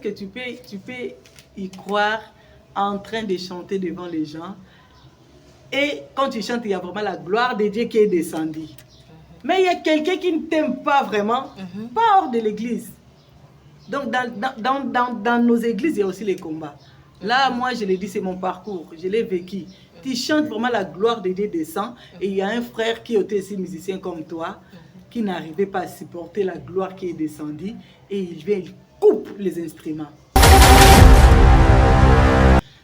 que tu peux y croire en train de chanter devant les gens. Et quand tu chantes, il y a vraiment la gloire de Dieu qui est descendue. Mais il y a quelqu'un qui ne t'aime pas vraiment, pas hors de l'église. Donc, dans nos églises, il y a aussi les combats. Là, moi, je l'ai dit, c'est mon parcours. Je l'ai vécu. Tu chantes vraiment la gloire de Dieu descend. Et il y a un frère qui était aussi musicien comme toi, qui n'arrivait pas à supporter la gloire qui est descendue. Et il vient, il coupe les instruments.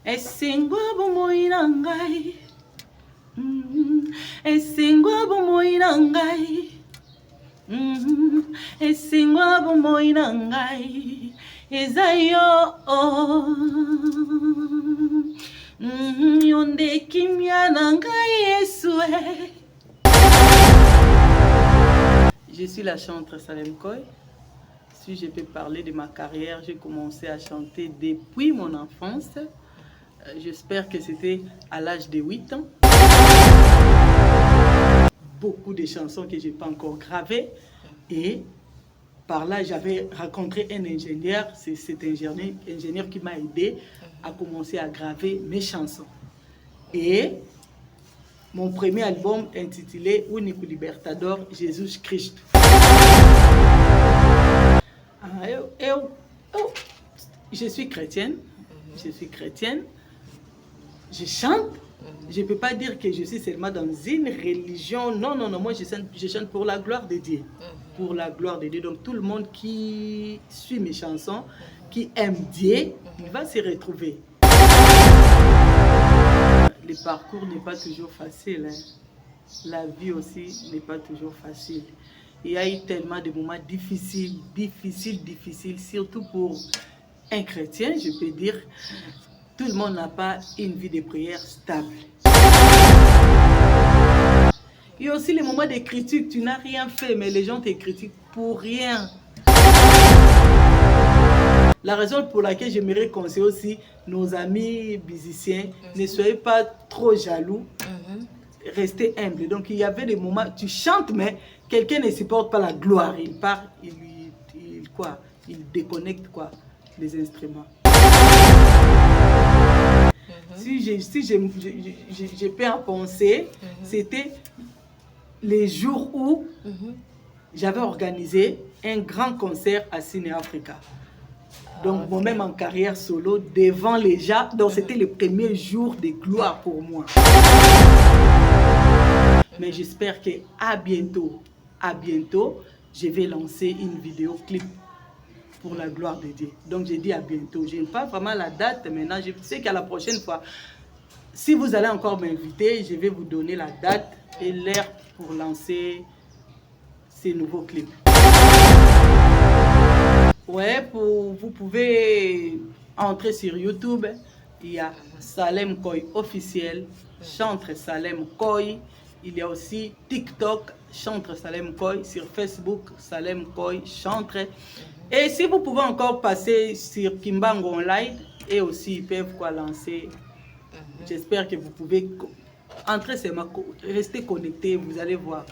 Esingwa bomoi na ngai eza yo yonde kimia na ngai Yesue. Je suis la chanteuse Salem Koy. Si je peux parler de ma carrière, j'ai commencé à chanter depuis mon enfance. J'espère que c'était à l'âge de 8 ans. Beaucoup de chansons que je n'ai pas encore gravées. Et par là, j'avais rencontré un ingénieur. C'est cet ingénieur qui m'a aidé à commencer à graver mes chansons. Et mon premier album intitulé Unico Libertador, Jésus Christ. Je suis chrétienne. Je suis chrétienne. Je chante. Je ne peux pas dire que je suis seulement dans une religion. Non, non, non. Moi, je chante pour la gloire de Dieu. Pour la gloire de Dieu. Donc, tout le monde qui suit mes chansons, qui aime Dieu, il va se retrouver. Le parcours n'est pas toujours facile. Hein. La vie aussi n'est pas toujours facile. Il y a eu tellement de moments difficiles, surtout pour un chrétien, je peux dire. Tout le monde n'a pas une vie de prière stable. Il y a aussi les moments de critique. Tu n'as rien fait, mais les gens te critiquent pour rien. La raison pour laquelle j'aimerais conseiller aussi nos amis musiciens, ne soyez pas trop jaloux. Restez humble. Donc il y avait des moments, tu chantes, mais quelqu'un ne supporte pas la gloire. Il part, il déconnecte les instruments. Si je peux en penser, c'était les jours où j'avais organisé un grand concert à Ciné Africa. Donc moi-même en carrière solo, devant les gens, donc c'était le premier jour de gloire pour moi. Mais j'espère qu'à bientôt, je vais lancer une vidéo-clip pour la gloire de Dieu. Donc j'ai dit à bientôt. Je n'ai pas vraiment la date maintenant. Je sais qu'à la prochaine fois, si vous allez encore m'inviter, je vais vous donner la date et l'heure pour lancer ces nouveaux clips. Ouais, vous pouvez entrer sur YouTube. Il y a Salem Koy officiel, chantre Salem Koy. Il y a aussi TikTok, chantre Salem Koy. Sur Facebook, Salem Koy, chantre. Et si vous pouvez encore passer sur Kimbango Online, et aussi ils peuvent lancer. J'espère que vous pouvez entrer sur rester connecté, vous allez voir.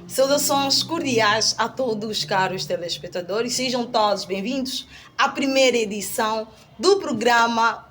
Saudações cordiais a todos, caros telespectadores. Sejam todos bem-vindos à primeira edição do programa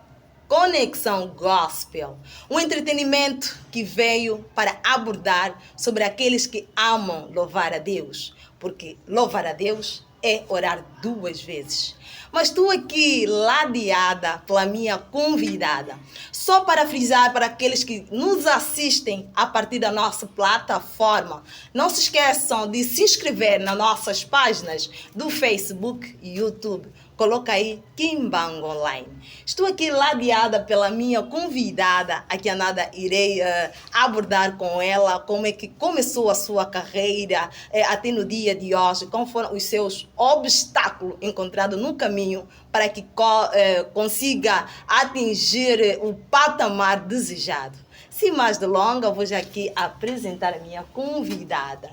Conexão Gospel. Um entretenimento que veio para abordar sobre aqueles que amam louvar a Deus. Porque louvar a Deus é orar 2 vezes. Mas estou aqui ladeada pela minha convidada. Só para frisar para aqueles que nos assistem a partir da nossa plataforma, não se esqueçam de se inscrever nas nossas páginas do Facebook e YouTube. Coloca aí Kimbango Online. Estou aqui ladeada pela minha convidada, a que a nada irei abordar com ela, como é que começou a sua carreira até no dia de hoje, como foram os seus obstáculos encontrados no caminho para que consiga atingir o patamar desejado. Sem mais delongas, vou já aqui apresentar a minha convidada.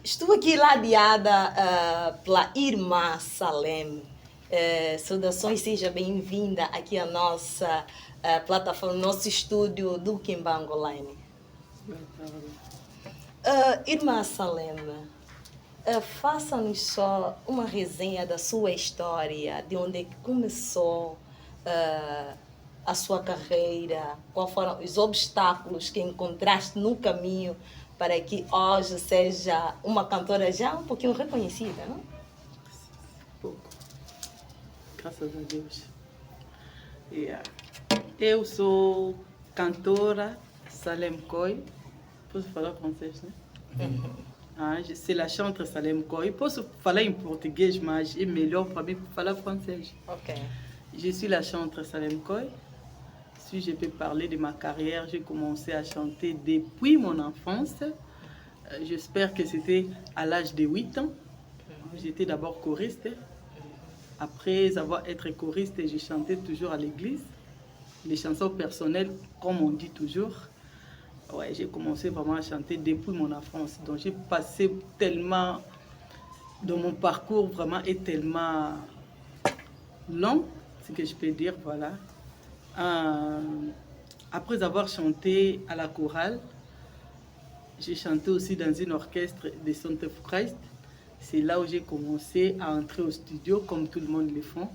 Estou aqui ladeada pela irmã Salem. Saudações, seja bem-vinda aqui à nossa plataforma, nosso estúdio do Kimbango Online. Irmã Salem, faça-nos só uma resenha da sua história, de onde é que começou a sua carreira, quais foram os obstáculos que encontraste no caminho para que hoje seja uma cantora já um pouquinho reconhecida, não? Pouco. Graças a Deus. Eu sou cantora Salem Koi. Posso falar francês, né? C'est la chanteuse Salem Koi. Posso falar em português, mas é melhor para mim falar francês. Ok. Je suis la chanteuse Salem Koi. Si je peux parler de ma carrière, j'ai commencé à chanter depuis mon enfance. J'espère que c'était à l'âge de 8 ans. J'étais d'abord choriste. Après avoir été choriste, je chantais toujours à l'église. Les chansons personnelles, comme on dit toujours. Ouais, j'ai commencé vraiment à chanter depuis mon enfance. Donc j'ai passé tellement... Dans mon parcours vraiment est tellement long, ce que je peux dire, voilà. Après avoir chanté à la chorale, j'ai chanté aussi dans un orchestre de Saint Christ. C'est là où j'ai commencé à entrer au studio, comme tout le monde le fait.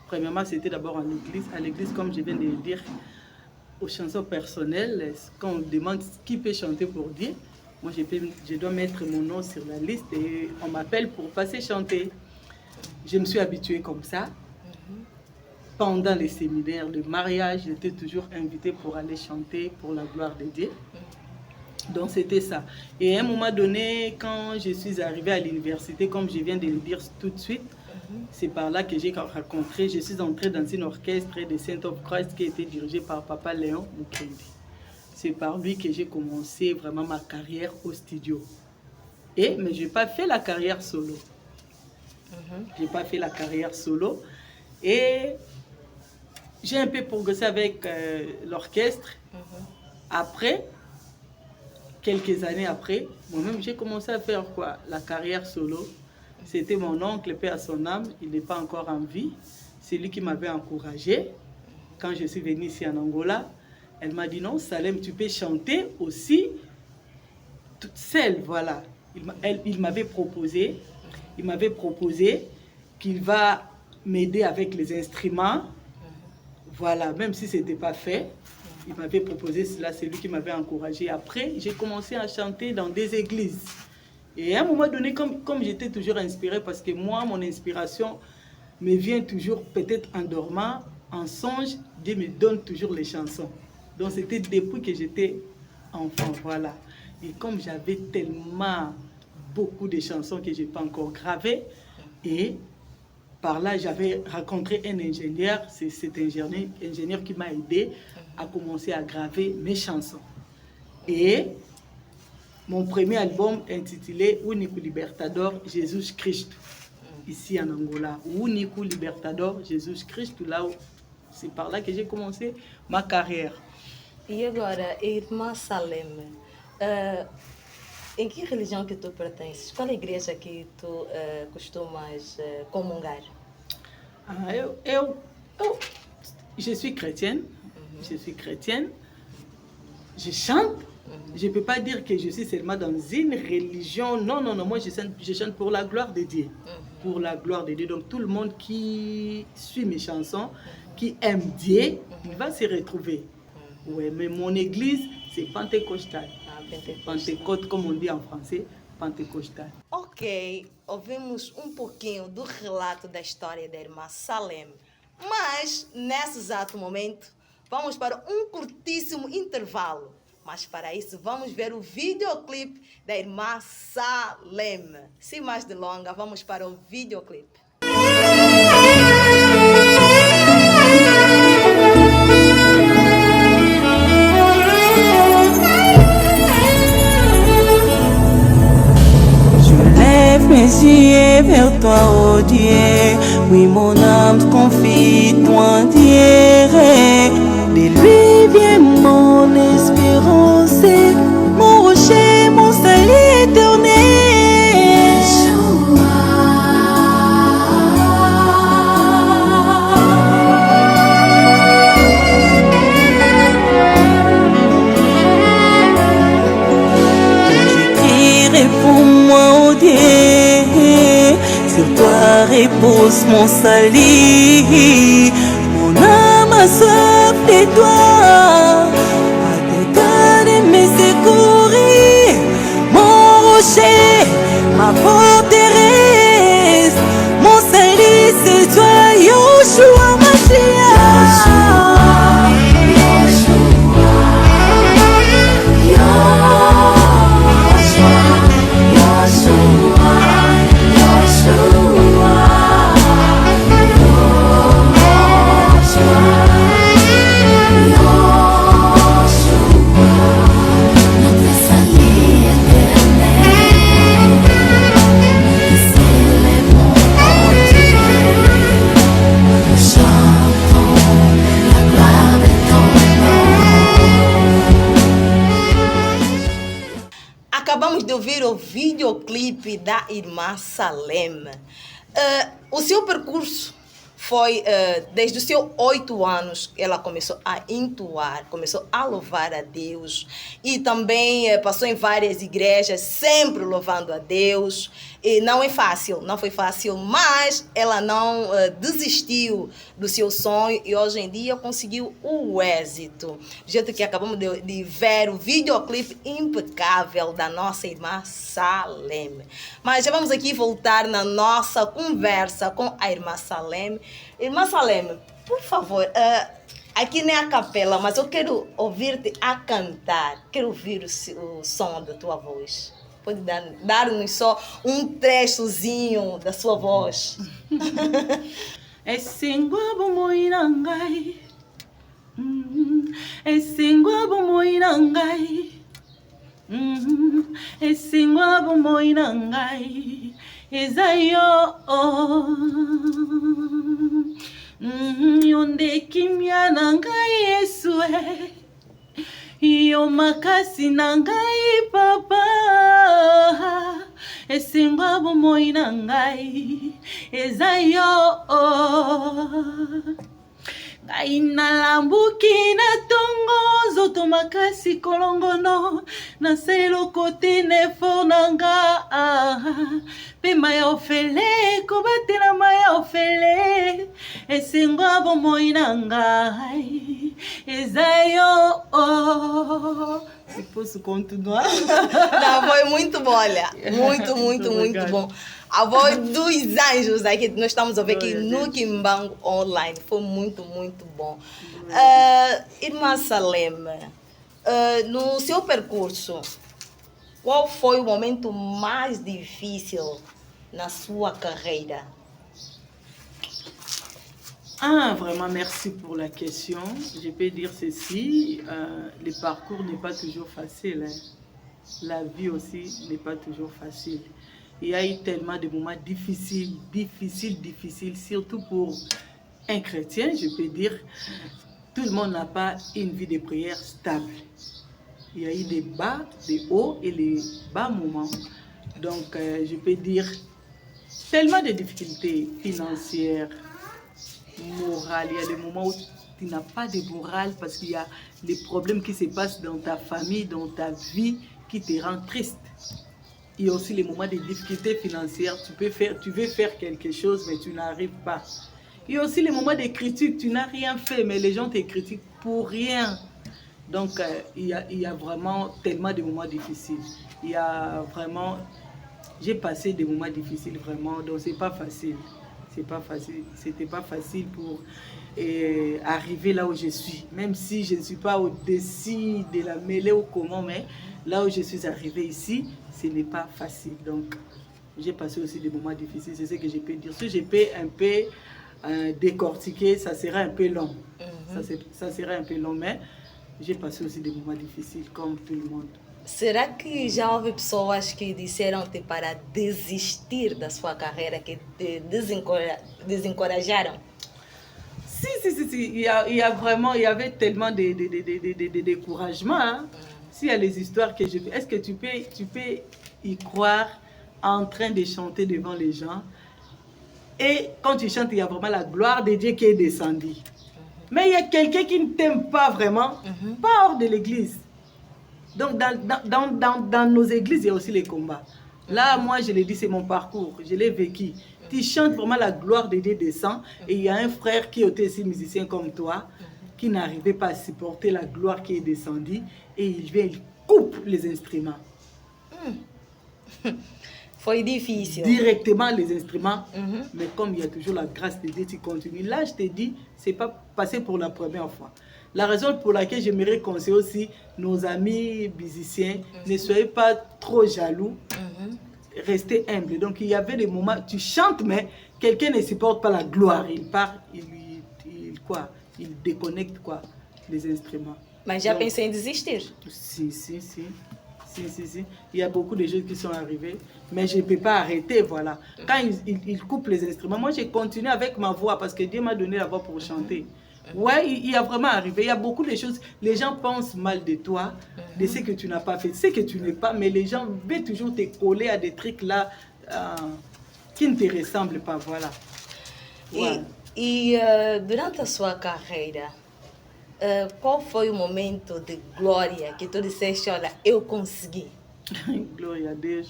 Premièrement, c'était d'abord à l'église. À l'église, comme je viens de le dire, aux chansons personnelles, quand on demande qui peut chanter pour Dieu, moi je dois mettre mon nom sur la liste et on m'appelle pour passer chanter. Je me suis habituée comme ça. Pendant les séminaires de mariage, j'étais toujours invitée pour aller chanter pour la gloire de Dieu. Donc c'était ça. Et à un moment donné, quand je suis arrivée à l'université, comme je viens de le dire tout de suite, c'est par là que j'ai rencontré, je suis entrée dans un orchestre de Saint of Christ qui était dirigé par Papa Léon Mukendi. C'est par lui que j'ai commencé vraiment ma carrière au studio. Mais je n'ai pas fait la carrière solo. Je n'ai pas fait la carrière solo. Et j'ai un peu progressé avec l'orchestre. Après, quelques années après, moi-même j'ai commencé à faire quoi? La carrière solo. C'était mon oncle, paix à son âme, il n'est pas encore en vie. C'est lui qui m'avait encouragé. Quand je suis venue ici en Angola, elle m'a dit non, Salem, tu peux chanter aussi toute seule, voilà. Il m'avait proposé qu'il va m'aider avec les instruments. Voilà, même si ce n'était pas fait, il m'avait proposé cela, c'est lui qui m'avait encouragé. Après, j'ai commencé à chanter dans des églises. Et à un moment donné, comme j'étais toujours inspirée, parce que moi, mon inspiration me vient toujours peut-être en dormant, en songe, Dieu me donne toujours les chansons. Donc c'était depuis que j'étais enfant, voilà. Et comme j'avais tellement beaucoup de chansons que je n'ai pas encore gravées, et par là, j'avais rencontré un ingénieur, c'est cet ingénieur qui m'a aidé à commencer à graver mes chansons. Et mon premier album intitulé Unico Libertador, Jésus Christ, ici en Angola. Unico Libertador, Jésus Christ, là, c'est par là que j'ai commencé ma carrière. E agora, irmã Salem, em que religião que tu pertences? Qual é a igreja que tu costumas comungar? Je suis chrétienne. Je suis chrétienne. Je chante. Je ne peux pas dire que je suis seulement dans une religion. Non, non, non. Moi, je chante pour la gloire de Dieu. Pour la gloire de Dieu. Donc, tout le monde qui suit mes chansons, qui aime Dieu, il va se retrouver. Oui, mais mon église, c'est pentecostal. Pentecôte, comme on dit en français, pentecostal. Ok, ouvimos pouquinho do relato da história da irmã Salem. Mas, nesse exato momento, vamos para curtíssimo intervalo. Mas para isso, vamos ver o videoclipe da irmã Salem. Sem mais delongas, vamos para o videoclipe. Mes yeux vers toi, oh Dieu, oui mon âme confie toi, Dieu. De lui vient mon espérance, mon rocher, mon salut éternel. Sur toi repose mon salut. Mon âme a soif de toi. À tes cas de me secourir. Mon rocher, ma forteresse. Mon salut, c'est toi, Yoshua Mashiach. Acabamos de ouvir o videoclipe da irmã Salem. O seu percurso foi desde os seus 8 anos que ela começou a entoar, começou a louvar a Deus e também passou em várias igrejas, sempre louvando a Deus. E não é fácil, não foi fácil, mas ela não desistiu do seu sonho e hoje em dia conseguiu o êxito. Do jeito que acabamos de ver o videoclipe impecável da nossa irmã Salem. Mas já vamos aqui voltar na nossa conversa com a irmã Salem. Irmã Salem, por favor, aqui nem a capela, mas eu quero ouvir-te a cantar. Quero ouvir o som da tua voz. Pode dar-nos só um trechozinho da sua voz. Esengwabo moinangai. Esengwabo moinangai. Esengwabo moinangai. Ezayo. Yonde kimya nangai Yesue. Yo makasi nangai papa. Esengwa bomoi nangai ezayo. Ngai nalambuki na tongo zoto makasi kolongono na selo kote nefo nanga. Pe maya ofele kobatela maya ofele. Esengwa bomoi nangai ezayo. Se fosse continuar. Não, foi muito bom, olha. Muito bom. A voz dos anjos aqui, nós estamos a ver aqui no Kimbangu Online. Foi muito bom. Irmã Salem, no seu percurso, qual foi o momento mais difícil na sua carreira? Vraiment, merci pour la question. Je peux dire ceci, le parcours n'est pas toujours facile. Hein. La vie aussi n'est pas toujours facile. Il y a eu tellement de moments difficiles, surtout pour un chrétien, je peux dire. Tout le monde n'a pas une vie de prière stable. Il y a eu des bas, des hauts et les bas moments. Donc, je peux dire tellement de difficultés financières, morale. Il y a des moments où tu n'as pas de morale parce qu'il y a les problèmes qui se passent dans ta famille, dans ta vie, qui te rendent triste. Il y a aussi les moments de difficultés financières. Tu veux faire quelque chose, mais tu n'arrives pas. Il y a aussi les moments de critiques. Tu n'as rien fait, mais les gens te critiquent pour rien. Donc, il y a vraiment tellement de moments difficiles. Il y a vraiment... J'ai passé des moments difficiles, vraiment. Donc, c'est pas facile. C'est pas facile. C'était pas facile pour arriver là où je suis. Même si je ne suis pas au-dessus de la mêlée ou comment, mais là où je suis arrivée ici, ce n'est pas facile. Donc, j'ai passé aussi des moments difficiles. C'est ce que je peux dire. Si je peux un peu décortiquer, ça sera un peu long. Ça sera un peu long, mais j'ai passé aussi des moments difficiles, comme tout le monde. Será que já houve pessoas que disseram-te para desistir da sua carreira, que te desencorajaram? Si. Il y avait tellement de découragement. Hein? S'il y a les histoires que je fais, est-ce que tu peux y croire en train de chanter devant les gens? Et quand tu chantes, il y a vraiment la gloire de Dieu qui est descendue. Mais il y a quelqu'un qui ne t'aime pas vraiment, pas hors de l'église. Donc, dans nos églises, il y a aussi les combats. Là, moi, je l'ai dit, c'est mon parcours. Je l'ai vécu. Tu chantes vraiment la gloire de Dieu descend. Et il y a un frère qui était aussi musicien comme toi, qui n'arrivait pas à supporter la gloire qui est descendue. Et il vient, il coupe les instruments. Foi difícil. Directement les instruments. Mais comme il y a toujours la grâce de Dieu, tu continues. Là, je te dis, c'est pas passé pour la première fois. La raison pour laquelle j'aimerais conseiller aussi nos amis musiciens, ne soyez pas trop jaloux, restez humble. Donc il y avait des moments, tu chantes, mais quelqu'un ne supporte pas la gloire. Il part, il déconnecte quoi, les instruments. Mas já Donc, pensei em desistir. Si. Il y a beaucoup de choses qui sont arrivées, mais je ne peux pas arrêter, voilà. Quand il coupe les instruments, moi j'ai continué avec ma voix parce que Dieu m'a donné la voix pour chanter. Ouais, il y a vraiment arrivé. Il y a beaucoup de choses. Les gens pensent mal de toi, de ce que tu n'as pas fait, ce que tu n'es pas, mais les gens veulent toujours te coller à des trucs là qui ne te ressemblent pas, voilà. Ouais. Durante a sua carreira, qual foi o momento de glória que tu disseste, olha, eu consegui? Gloire à Dieu.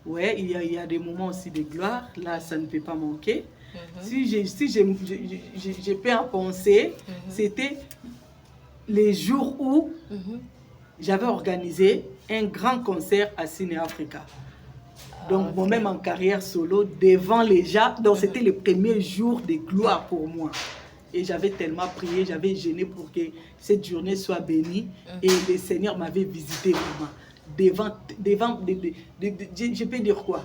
Ouais, il y a des moments aussi de gloire. Là, ça ne peut pas manquer. Si je peux en penser, c'était les jours où j'avais organisé un grand concert à Ciné Africa. Donc, moi-même en carrière solo, devant les gens. Donc, c'était le premier jour de gloire pour moi. Et j'avais tellement prié, j'avais gêné pour que cette journée soit bénie. Et le Seigneur m'avait visité vraiment. Devant je peux dire quoi?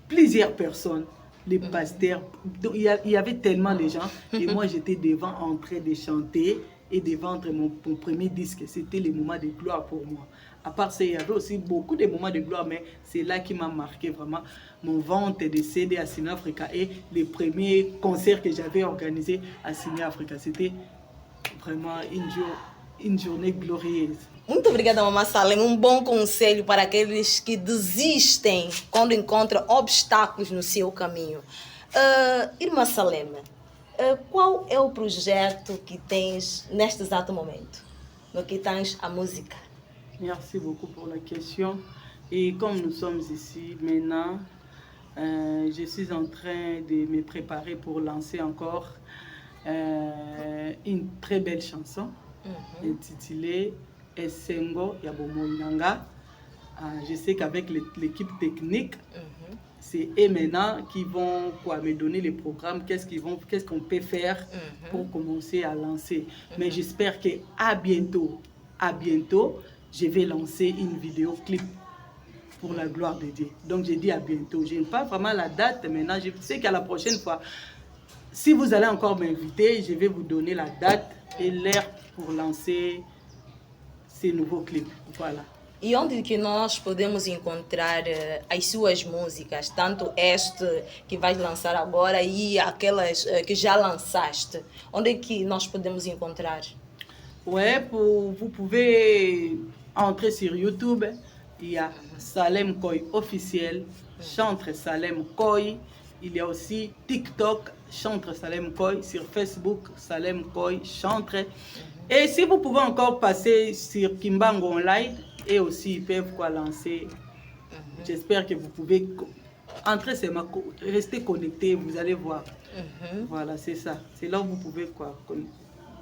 Plusieurs personnes. Les pasteurs, il y avait tellement de gens et moi j'étais devant en train de chanter et de vendre mon premier disque. C'était les moments de gloire pour moi. À part ça, il y avait aussi beaucoup de moments de gloire, mais c'est là qui m'a marqué vraiment mon vente de CD à Ciné Africa et les premiers concerts que j'avais organisés à Ciné Africa. C'était vraiment une journée glorieuse. Muito obrigada, Mamã Salem. Bom conselho para aqueles que desistem quando encontram obstáculos no seu caminho. Irmã Salem, qual é o projeto que tens neste exato momento, no que tens a música? Merci beaucoup pour la question. Et comme nous sommes ici maintenant, je suis en train de me préparer pour lancer encore une très belle chanson intitulée Esengo Yabomoinanga. Je sais qu'avec l'équipe technique, c'est eux maintenant qui vont me donner les programmes, qu'est-ce qu'on peut faire pour commencer à lancer. Mais j'espère qu'à bientôt, je vais lancer une vidéo clip pour la gloire de Dieu. Donc je dis à bientôt. Je n'ai pas vraiment la date maintenant. Je sais qu'à la prochaine fois, si vous allez encore m'inviter, je vais vous donner la date et l'heure pour lancer ces nouveaux clipes. Voilà. E onde que nós podemos encontrar as suas músicas, tanto este que vais lançar agora e aquelas que já lançaste? Onde que nós podemos encontrar? Ouais, vous pouvez entrer sur YouTube. Il y a Salem Koi officiel, Chantre Salem Koi. Il y a aussi TikTok, Chantre Salem Koi. Sur Facebook, Salem Koi, Chantre. Et si vous pouvez encore passer sur Kimbango Online, et aussi ils peuvent lancer. J'espère que vous pouvez entrer, rester connecté, vous allez voir. Voilà, c'est ça. C'est là où vous pouvez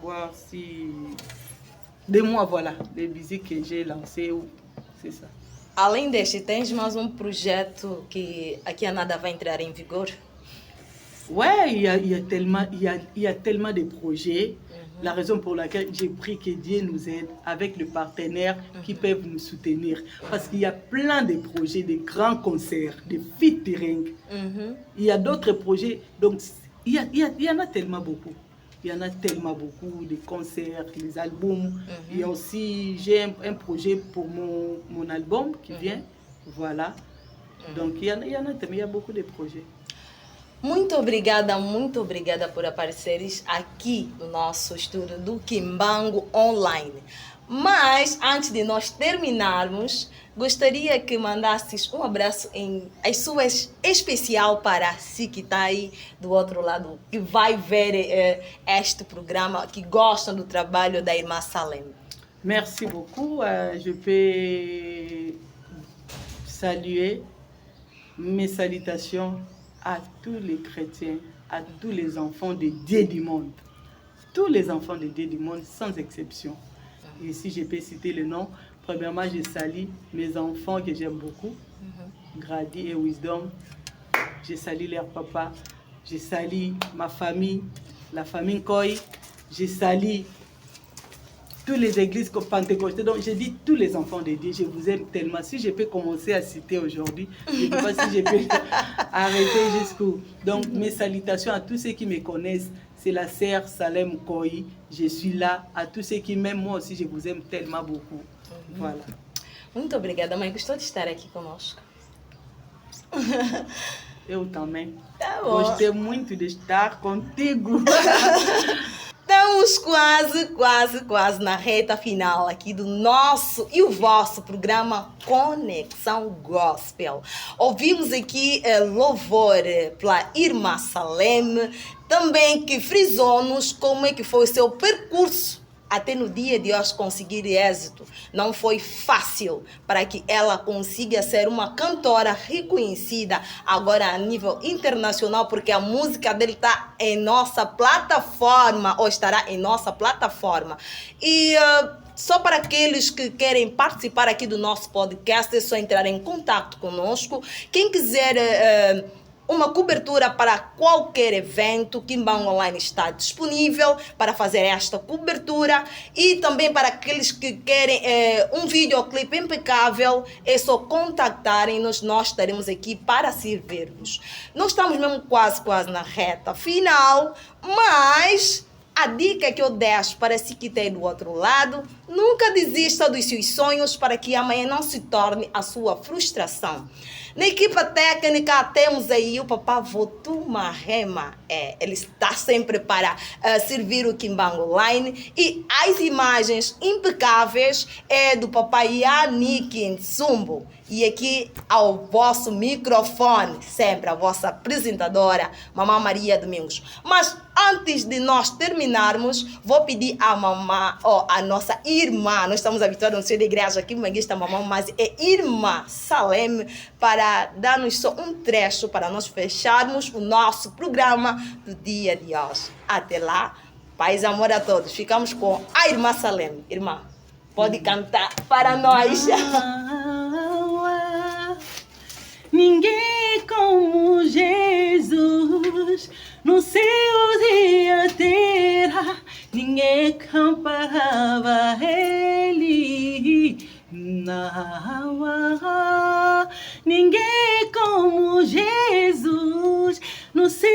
voir si de moi, voilà, les musiques que j'ai lancées, c'est ça. Além deste, tens mais projeto que aqui a nada vai entrar em vigor? Ouais, il y a tellement de projets. La raison pour laquelle j'ai pris que Dieu nous aide avec les partenaires qui peuvent nous soutenir. Parce qu'il y a plein de projets, de grands concerts, de featuring. Il y a d'autres projets. Donc, il y en a tellement beaucoup. Il y en a tellement beaucoup, de concerts, les albums. Il y a aussi, j'ai un projet pour mon album qui vient. Voilà. Donc, il y en a tellement, il y a beaucoup de projets. Muito obrigada por apareceres aqui no nosso estúdio do Kimbango Online. Mas, antes de nós terminarmos, gostaria que mandasses um abraço as suas especial para si que está aí do outro lado, que vai ver este programa, que gostam do trabalho da irmã Salem. Merci beaucoup. Je peux saluer mes salutations à tous les chrétiens, à tous les enfants de Dieu du monde. Tous les enfants de Dieu du monde, sans exception. Et si je peux citer le nom, premièrement, je salue mes enfants que j'aime beaucoup, Grady et Wisdom. Je salue leur papa. Je salue ma famille, la famille Koy. Je salue toutes les églises pentecôtales. Donc, je dis tous les enfants de Dieu, je vous aime tellement. Si je peux commencer à citer aujourd'hui, je ne sais pas si je peux arrêter jusqu'où. Donc, mes salutations à tous ceux qui me connaissent. C'est la sœur Salem Koy. Je suis là. À tous ceux qui m'aiment, moi aussi, je vous aime tellement beaucoup. Voilà. Muito obrigada, mãe. Gostou de estar aqui conosco? Eu também. Tá bom. Gostei muito de estar contigo. Estamos quase na reta final aqui do nosso e o vosso programa Conexão Gospel. Ouvimos aqui louvor pela irmã Salem, também que frisou-nos como é que foi o seu percurso até no dia de hoje conseguir êxito. Não foi fácil para que ela consiga ser uma cantora reconhecida agora a nível internacional, porque a música dele está em nossa plataforma, ou estará em nossa plataforma. E só para aqueles que querem participar aqui do nosso podcast, é só entrar em contato conosco. Quem quiser uma cobertura para qualquer evento, Kimbang Online está disponível para fazer esta cobertura, e também para aqueles que querem um videoclipe impecável, é só contactarem-nos, nós estaremos aqui para servir-vos. Nós estamos mesmo quase na reta final, mas a dica que eu deixo para si que tem do outro lado: nunca desista dos seus sonhos para que amanhã não se torne a sua frustração. Na equipa técnica temos aí o papá Votu Mahema. Ele está sempre para servir o Kimbang Online. E as imagens impecáveis é do papai Yannick Nsumbo. E aqui ao vosso microfone, sempre a vossa apresentadora, Mamã Maria Domingos. Mas antes de nós terminarmos, vou pedir à mamã, a nossa irmã, nós estamos habituados a ser de igreja aqui, manguista mamã, mas é irmã Salem, para dar-nos só um trecho para nós fecharmos o nosso programa do dia de hoje. Até lá, paz e amor a todos. Ficamos com a irmã Salem. Irmã, pode cantar para nós. Ninguém como Jesus, no céu e a terra, ninguém comparava Ele. Não há ninguém como Jesus, no céu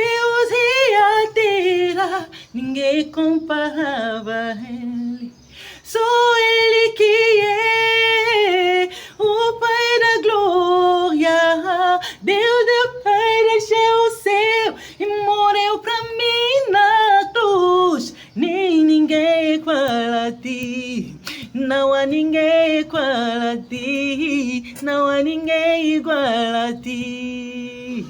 e a terra, ninguém comparava Ele. Só Ele que é o Pai da glória. Deus do Pai deixou o céu e morreu pra mim na cruz. Nem ninguém igual a ti, não há ninguém igual a ti, não há ninguém igual a ti.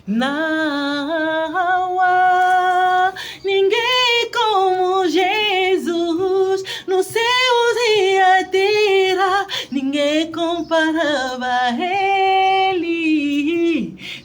Não há ninguém como Jesus, nos céus e a terra, ninguém comparava a Ele.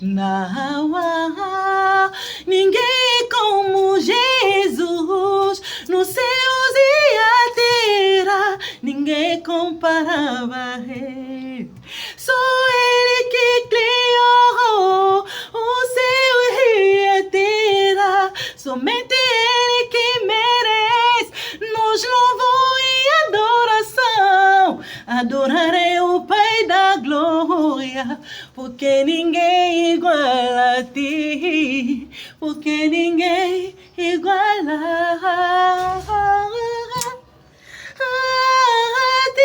Não há ninguém como Jesus, nos céus e a terra, ninguém comparava a Ele. Só Ele que criou o céu e a terra, somente Ele que merece nos louvor e adoração. Adorarei o Pai da glória, porque ninguém igual a ti, porque ninguém igual a ti.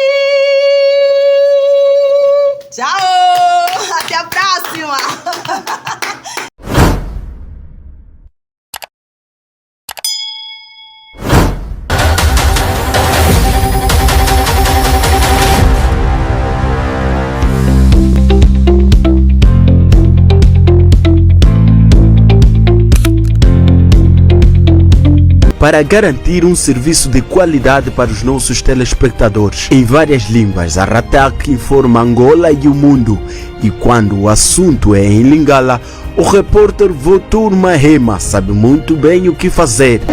Tchau! Até a próxima! Para garantir um serviço de qualidade para os nossos telespectadores em várias línguas, a Ratak informa Angola e o mundo, e quando o assunto é em Lingala, o repórter Votur Mahema sabe muito bem o que fazer.